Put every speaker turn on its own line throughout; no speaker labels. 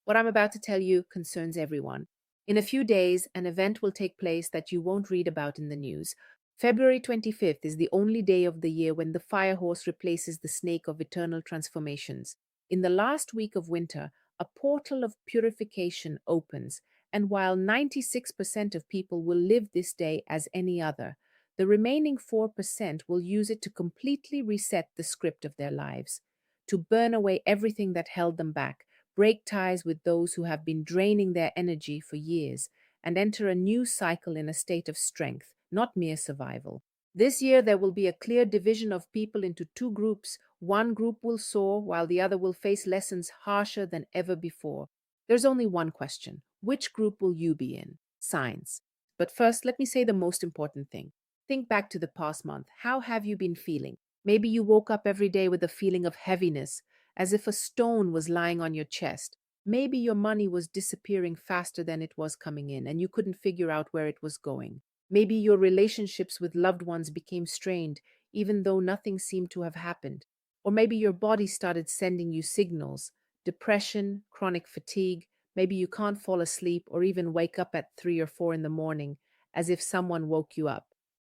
What I'm about to tell you concerns everyone. In a few days, an event will take place that you won't read about in the news. February 25th is the only day of the year when the fire horse replaces the snake of eternal transformations. In the last week of winter, a portal of purification opens, and while 96% of people will live this day as any other, the remaining 4% will use it to completely reset the script of their lives, to burn away everything that held them back, break ties with those who have been draining their energy for years, and enter a new cycle in a state of strength, not mere survival. This year, there will be a clear division of people into two groups. One group will soar, while the other will face lessons harsher than ever before. There's only one question: which group will you be in? Signs. But first, let me say the most important thing. Think back to the past month. How have you been feeling? Maybe you woke up every day with a feeling of heaviness, as if a stone was lying on your chest. Maybe your money was disappearing faster than it was coming in, and you couldn't figure out where it was going. Maybe your relationships with loved ones became strained, even though nothing seemed to have happened. Or maybe your body started sending you signals: depression, chronic fatigue. Maybe you can't fall asleep or even wake up at 3 or 4 in the morning, as if someone woke you up.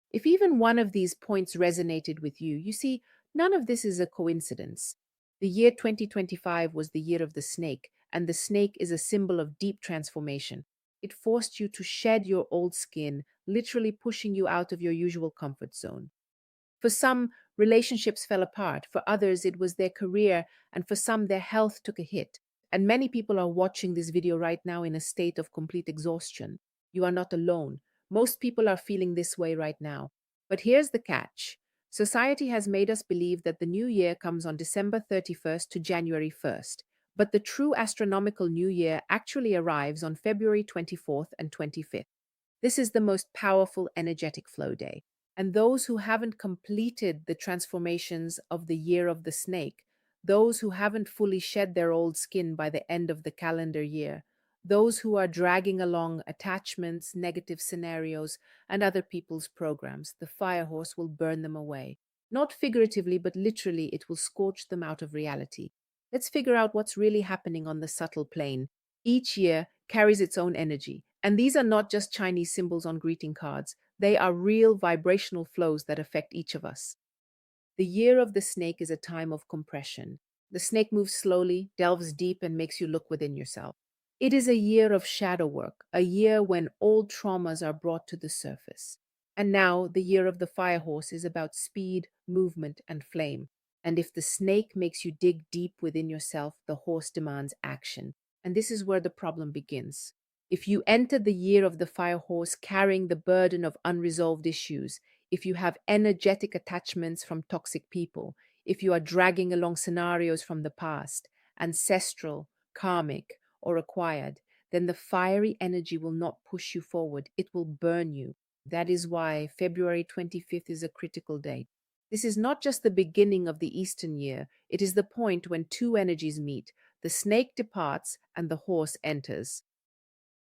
If even one of these points resonated with you, you see, none of this is a coincidence. The year 2025 was the year of the snake, and the snake is a symbol of deep transformation. It forced you to shed your old skin, literally pushing you out of your usual comfort zone. For some, relationships fell apart. For others, it was their career. And for some, their health took a hit. And many people are watching this video right now in a state of complete exhaustion. You are not alone. Most people are feeling this way right now. But here's the catch: society has made us believe that the new year comes on December 31st to January 1st. But the true astronomical new year actually arrives on February 24th and 25th. This is the most powerful energetic flow day. And those who haven't completed the transformations of the year of the snake, those who haven't fully shed their old skin by the end of the calendar year, those who are dragging along attachments, negative scenarios, and other people's programs, the fire horse will burn them away. Not figuratively, but literally, it will scorch them out of reality. Let's figure out what's really happening on the subtle plane. Each year carries its own energy, and these are not just Chinese symbols on greeting cards. They are real vibrational flows that affect each of us. The year of the snake is a time of compression. The snake moves slowly, delves deep, and makes you look within yourself. It is a year of shadow work, a year when old traumas are brought to the surface. And now, the year of the fire horse is about speed, movement, and flame. And if the snake makes you dig deep within yourself, the horse demands action. And this is where the problem begins. If you enter the year of the fire horse carrying the burden of unresolved issues, if you have energetic attachments from toxic people, if you are dragging along scenarios from the past, ancestral, karmic, or acquired, then the fiery energy will not push you forward. It will burn you. That is why February 25th is a critical date. This is not just the beginning of the Eastern year, it is the point when two energies meet. The snake departs and the horse enters.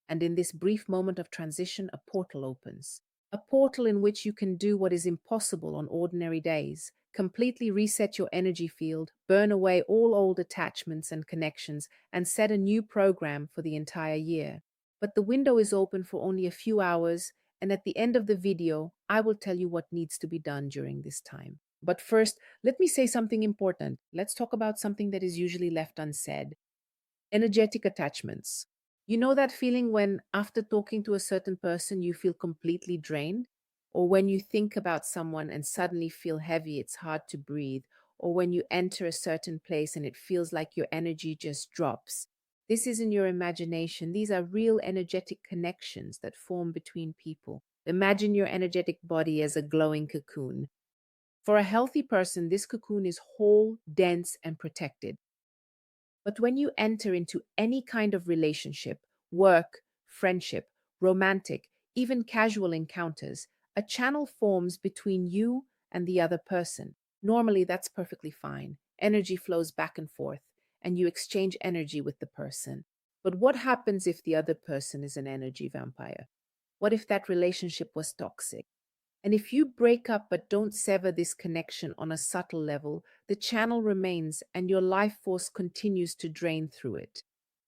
And in this brief moment of transition, a portal opens. A portal in which you can do what is impossible on ordinary days: completely reset your energy field, burn away all old attachments and connections, and set a new program for the entire year. But the window is open for only a few hours, and at the end of the video, I will tell you what needs to be done during this time. But first, let me say something important. Let's talk about something that is usually left unsaid: energetic attachments. You know that feeling when, after talking to a certain person, you feel completely drained? Or when you think about someone and suddenly feel heavy, it's hard to breathe? Or when you enter a certain place and it feels like your energy just drops? This isn't your imagination. These are real energetic connections that form between people. Imagine your energetic body as a glowing cocoon. For a healthy person, this cocoon is whole, dense, and protected. But when you enter into any kind of relationship, work, friendship, romantic, even casual encounters, a channel forms between you and the other person. Normally, that's perfectly fine. Energy flows back and forth, and you exchange energy with the person. But what happens if the other person is an energy vampire? What if that relationship was toxic? And if you break up but don't sever this connection on a subtle level, the channel remains and your life force continues to drain through it.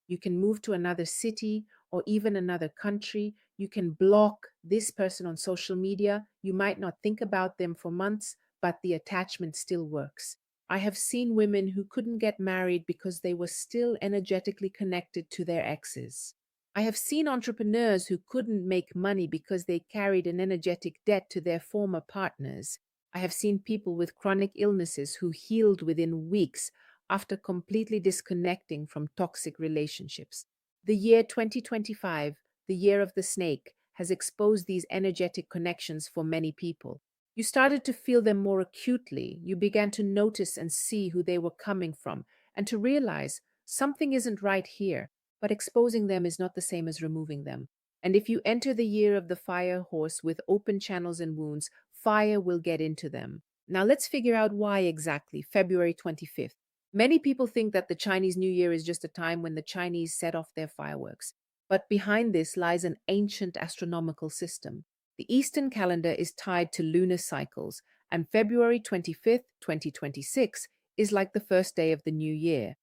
You can move to another city or even another country. You can block this person on social media. You might not think about them for months, but the attachment still works. I have seen women who couldn't get married because they were still energetically connected to their exes. I have seen entrepreneurs who couldn't make money because they carried an energetic debt to their former partners. I have seen people with chronic illnesses who healed within weeks after completely disconnecting from toxic relationships. The year 2025, the year of the snake, has exposed these energetic connections for many people. You started to feel them more acutely. You began to notice and see who they were coming from and to realize something isn't right here, but exposing them is not the same as removing them. And if you enter the year of the fire horse with open channels and wounds, fire will get into them. Now let's figure out why exactly, February 25th. Many people think that the Chinese New Year is just a time when the Chinese set off their fireworks. But behind this lies an ancient astronomical system. The Eastern calendar is tied to lunar cycles, and February 25th, 2026 is like the first day of the new year.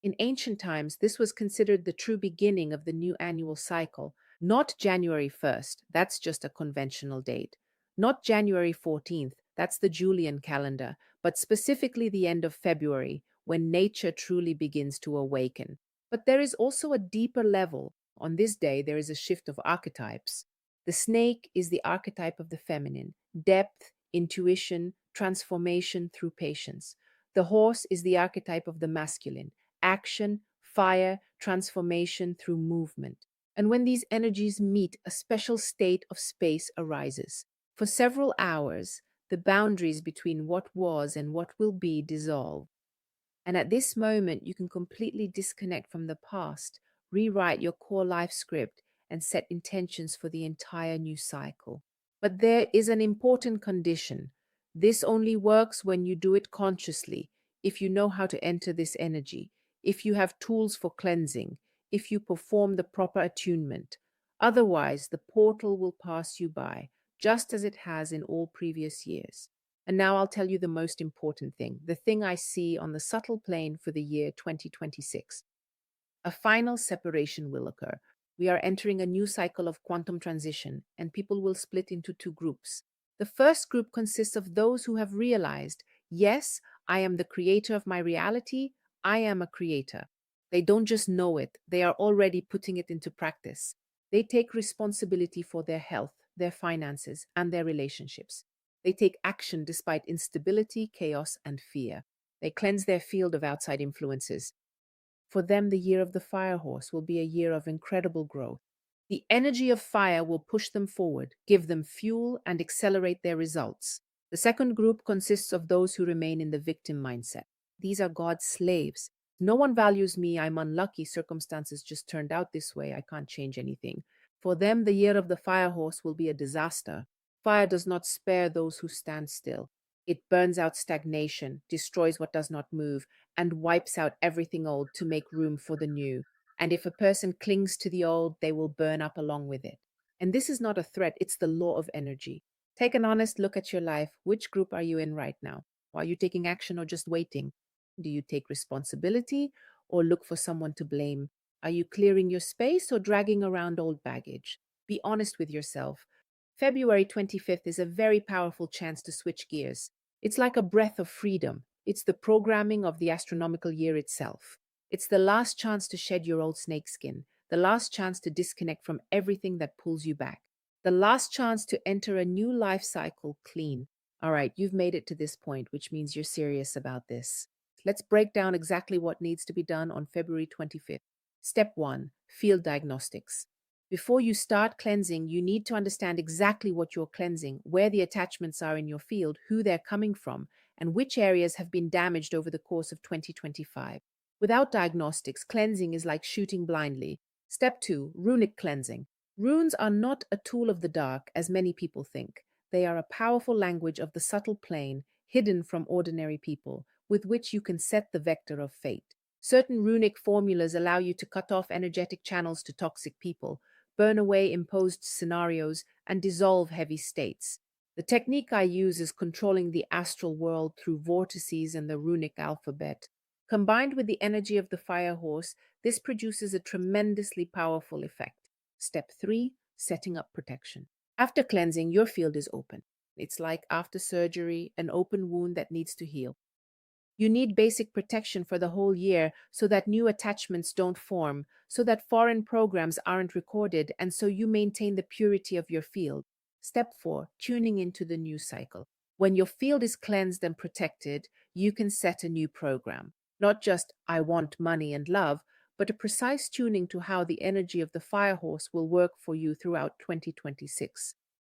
In ancient times, this was considered the true beginning of the new annual cycle, not January 1st, that's just a conventional date, not January 14th, that's the Julian calendar, but specifically the end of February, when nature truly begins to awaken. But there is also a deeper level. On this day, there is a shift of archetypes. The snake is the archetype of the feminine, depth, intuition, transformation through patience. The horse is the archetype of the masculine, action, fire, transformation through movement. And when these energies meet, a special state of space arises. For several hours, the boundaries between what was and what will be dissolve. And at this moment, you can completely disconnect from the past, rewrite your core life script, and set intentions for the entire new cycle. But there is an important condition. This only works when you do it consciously, if you know how to enter this energy, if you have tools for cleansing, if you perform the proper attunement. Otherwise, the portal will pass you by, just as it has in all previous years. And now I'll tell you the most important thing, the thing I see on the subtle plane for the year 2026. A final separation will occur. We are entering a new cycle of quantum transition, and people will split into two groups. The first group consists of those who have realized, yes, I am the creator of my reality, I am a creator. They don't just know it, they are already putting it into practice. They take responsibility for their health, their finances, and their relationships. They take action despite instability, chaos, and fear. They cleanse their field of outside influences. For them, the year of the fire horse will be a year of incredible growth. The energy of fire will push them forward, give them fuel, and accelerate their results. The second group consists of those who remain in the victim mindset. These are God's slaves. No one values me, I'm unlucky, circumstances just turned out this way, I can't change anything. For them, the year of the fire horse will be a disaster. Fire does not spare those who stand still. It burns out stagnation, destroys what does not move, and wipes out everything old to make room for the new. And if a person clings to the old, they will burn up along with it. And this is not a threat, it's the law of energy. Take an honest look at your life. Which group are you in right now? Are you taking action or just waiting? Do you take responsibility or look for someone to blame? Are you clearing your space or dragging around old baggage? Be honest with yourself. February 25th is a very powerful chance to switch gears. It's like a breath of freedom. It's the programming of the astronomical year itself. It's the last chance to shed your old snakeskin, the last chance to disconnect from everything that pulls you back, the last chance to enter a new life cycle clean. All right, you've made it to this point, which means you're serious about this. Let's break down exactly what needs to be done on February 25th. Step 1, Field Diagnostics. Before you start cleansing, you need to understand exactly what you're cleansing, where the attachments are in your field, who they're coming from, and which areas have been damaged over the course of 2025. Without diagnostics, cleansing is like shooting blindly. Step 2, Runic cleansing. Runes are not a tool of the dark, as many people think. They are a powerful language of the subtle plane, hidden from ordinary people, with which you can set the vector of fate. Certain runic formulas allow you to cut off energetic channels to toxic people, burn away imposed scenarios, and dissolve heavy states. The technique I use is controlling the astral world through vortices and the runic alphabet. Combined with the energy of the fire horse, this produces a tremendously powerful effect. Step 3, setting up protection. After cleansing, your field is open. It's like after surgery, an open wound that needs to heal. You need basic protection for the whole year so that new attachments don't form, so that foreign programs aren't recorded, and so you maintain the purity of your field. Step 4, tuning into the new cycle. When your field is cleansed and protected, you can set a new program. Not just, I want money and love, but a precise tuning to how the energy of the fire horse will work for you throughout 2026.